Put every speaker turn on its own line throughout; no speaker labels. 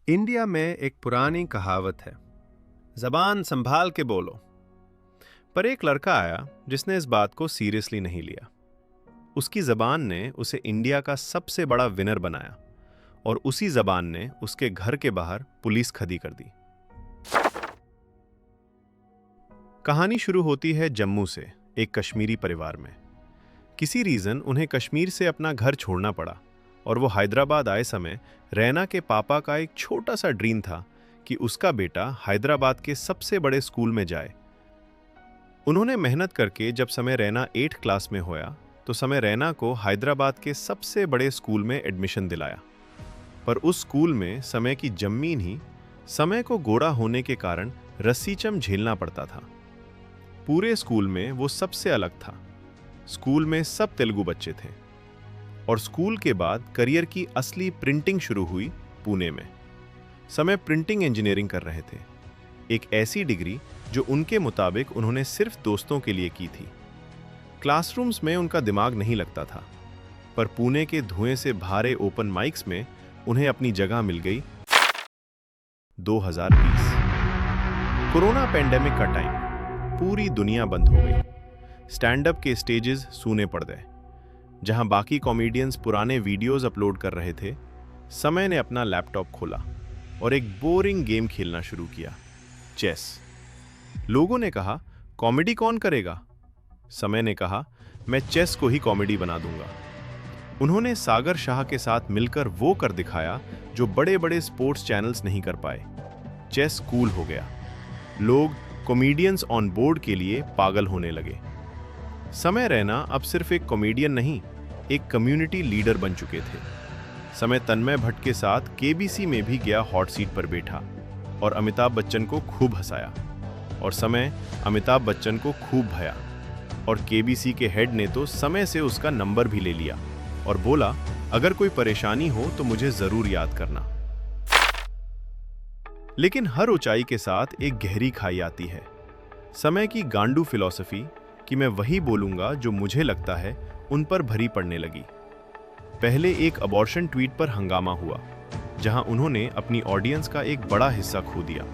India में एक पुरानी कहावत है, जबान संभाल के बोलो। पर एक लड़का आया जिसने इस बात को सीरियसली नहीं लिया। उसकी जबान ने उसे इंडिया का सबसे बड़ा विनर बनाया और उसी जबान ने उसके घर के बाहर पुलिस खड़ी कर दी। कहानी शुरू होती है जम्मू से, एक कश्मीरी परिवार में। किसी रीजन उन्हें कश्मीर से अपना घर छोड़ना पड़ा और वो हैदराबाद आए समय रैना के पापा का एक छोटा सा ड्रीम था कि उसका बेटा हैदराबाद के सबसे बड़े स्कूल में जाए। उन्होंने मेहनत करके जब समय रैना 8th क्लास में होया तो समय रैना को हैदराबाद के सबसे बड़े स्कूल में एडमिशन दिलाया। पर उस स्कूल में समय की जमीन ही समय को गोरा होने के कारण रस्सीचम झेलना पड़ता था। पूरे स्कूल में वो सबसे अलग था। स्कूल में सब तेलुगु बच्चे थे और स्कूल के बाद करियर की असली प्रिंटिंग शुरू हुई पुणे में। समय प्रिंटिंग इंजीनियरिंग कर रहे थे, एक ऐसी डिग्री जो उनके मुताबिक उन्होंने सिर्फ दोस्तों के लिए की थी। क्लासरूम्स में उनका दिमाग नहीं लगता था, पर पुणे के धुएं से भारे ओपन माइक्स में उन्हें अपनी जगह मिल गई। 2020 कोरोना पेंडेमिक का टाइम, पूरी दुनिया बंद हो गई। स्टैंड अप के स्टेजेस सूने पड़ गए। जहां बाकी कॉमेडियंस पुराने वीडियोस अपलोड कर रहे थे, समय ने अपना लैपटॉप खोला और एक बोरिंग गेम खेलना शुरू किया, चेस। लोगों ने कहा, कॉमेडी कौन करेगा? समय ने कहा, मैं चेस को ही कॉमेडी बना दूंगा। उन्होंने सागर शाह के साथ मिलकर वो कर दिखाया जो बड़े बड़े स्पोर्ट्स चैनल्स नहीं कर पाए। चेस कूल हो गया। लोग कॉमेडियंस ऑन बोर्ड के लिए पागल होने लगे। समय रैना अब सिर्फ एक कॉमेडियन नहीं, एक कम्युनिटी लीडर बन चुके थे। समय तन्मय भट्ट के साथ केबीसी में भी गया, हॉट सीट पर बैठा और अमिताभ बच्चन को खूब हंसाया। और समय अमिताभ बच्चन को खूब भया और केबीसी के हेड ने तो समय से उसका नंबर भी ले लिया और बोला, अगर कोई परेशानी हो तो मुझे जरूर याद करना। लेकिन हर ऊंचाई के साथ एक गहरी खाई आती है। समय की गांडू फिलॉसफी कि मैं वही बोलूंगा जो मुझे लगता है, उन पर भरी पड़ने लगी। पहले एक अबॉर्शन ट्वीट पर हंगामा हुआ, जहां उन्होंने अपनी ऑडियंस का एक बड़ा हिस्सा खो दिया।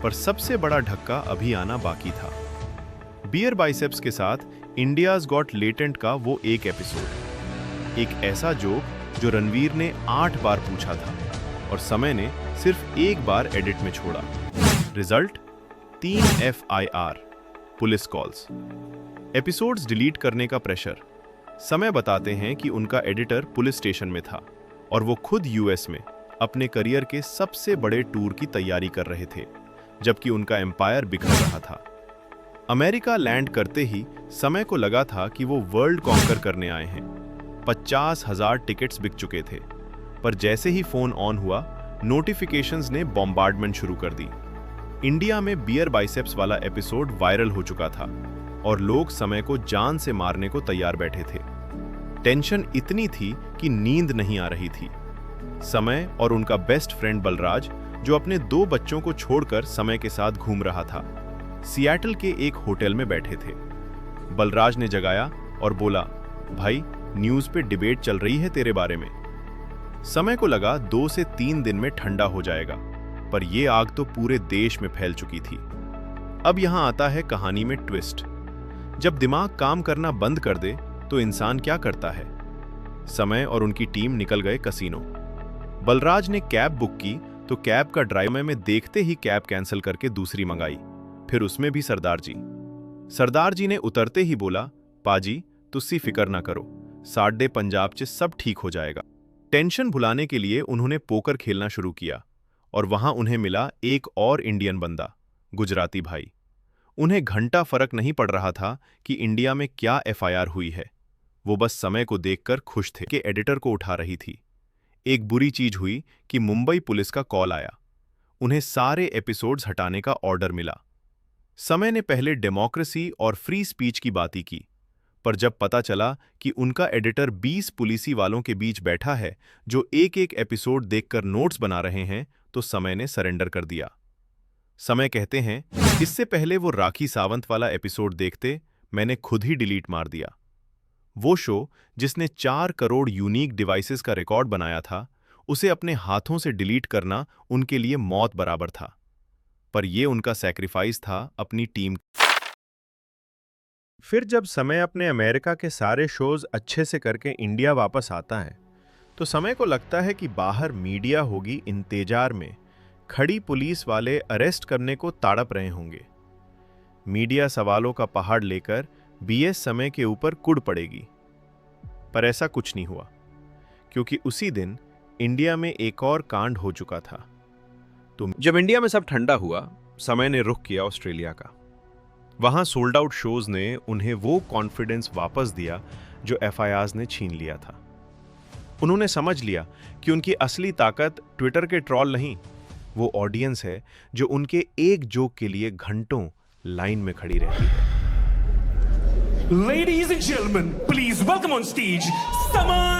पर सबसे बड़ा धक्का अभी आना बाकी था। बियर बाइसेप्स के साथ इंडियाज गॉट लेटेंट का वो एक एपिसोड, एक ऐसा जोक जो रणवीर ने 8 बार पूछा था और समय ने सिर्फ एक बार एडिट में छोड़ा। Result 3 FIR, police calls. Episodes delete करने का प्रेशर। समय बताते हैं कि उनका एडिटर पुलिस स्टेशन में था और वो खुद US में अपने करियर के सबसे बड़े टूर की तैयारी कर रहे थे, जबकि उनका एम्पायर बिखर रहा था। अमेरिका लैंड करते ही समय को लगा था कि वो वर्ल्ड कॉन्कर करने आए हैं। 50,000 टिकट्स बिक चुके थे। पर जैसे ही फोन ऑन हुआ, नोटिफिकेशंस ने बॉम्बार्डमेंट शुरू कर दी। इंडिया में बियर बाइसेप्स वाला एपिसोड वायरल हो चुका था और लोग समय को जान से मारने को तैयार बैठे थे। टेंशन इतनी थी कि नींद नहीं आ रही थी। समय और उनका बेस्ट फ्रेंड बलराज, जो अपने 2 बच्चों को छोड़कर समय के साथ घूम रहा था, सियाटल के एक होटल में बैठे थे। बलराज ने जगाया और बोला, भाई न्यूज़ पे डिबेट चल रही है तेरे बारे में। समय को लगा 2 से 3 दिन में ठंडा हो जाएगा, पर यह आग तो पूरे देश में फैल चुकी थी। अब यहां आता है कहानी में ट्विस्ट। जब दिमाग काम करना बंद कर दे तो इंसान क्या करता है? समय और उनकी टीम निकल गए कसीनो। बलराज ने कैब बुक की तो कैब का ड्राइवर में देखते ही कैब कैंसिल करके दूसरी मंगाई, फिर उसमें भी सरदार जी ने उतरते ही बोला, पाजी तुसी फिकर ना करो, साढ़े पंजाब च सब ठीक हो जाएगा। टेंशन भुलाने के लिए उन्होंने पोकर खेलना शुरू किया और वहां उन्हें मिला एक और इंडियन बंदा, गुजराती भाई। उन्हें घंटा फर्क नहीं पड़ रहा था कि इंडिया में क्या FIR हुई है। वो बस समय को देखकर खुश थे कि एडिटर को उठा रही थी। एक बुरी चीज हुई कि मुंबई पुलिस का कॉल आया। उन्हें सारे एपिसोड्स हटाने का ऑर्डर मिला। समय ने पहले डेमोक्रेसी और फ्री स्पीच की बात की, पर जब पता चला कि उनका एडिटर 20 पुलिसी वालों के बीच बैठा है जो एक एक एपिसोड देखकर नोट्स बना रहे हैं, तो समय ने सरेंडर कर दिया। समय कहते हैं, इससे पहले वो राखी सावंत वाला एपिसोड देखते, मैंने खुद ही डिलीट मार दिया। वो शो जिसने 4 करोड़ यूनिक डिवाइसेस का रिकॉर्ड बनाया था, उसे अपने हाथों से डिलीट करना उनके लिए मौत बराबर था। पर यह उनका सैक्रिफाइस था अपनी टीम। फिर जब समय अपने अमेरिका के सारे शोज अच्छे से करके इंडिया वापस आता है, तो समय को लगता है कि बाहर मीडिया होगी इंतजार में, खड़ी पुलिस वाले अरेस्ट करने को ताड़प रहे होंगे। मीडिया सवालों का पहाड़ लेकर बीएस समय के ऊपर कुड़ पड़ेगी। पर ऐसा कुछ नहीं हुआ, क्योंकि उसी दिन इंडिया में एक और कांड हो चुका था। तो
जब इंडिया में सब ठंडा हुआ, समय ने रुख किया ऑस्ट्रेलिया का।
वहां सोल्ड आउट शोज ने उन्हें वो कॉन्फिडेंस वापस दिया जो एफआईआर्स ने छीन लिया था। उन्होंने समझ लिया कि उनकी असली ताकत ट्विटर के ट्रॉल नहीं, वो ऑडियंस है जो उनके एक जोक के लिए घंटों लाइन में खड़ी रहती है।
Ladies and gentlemen, please welcome on stage Saman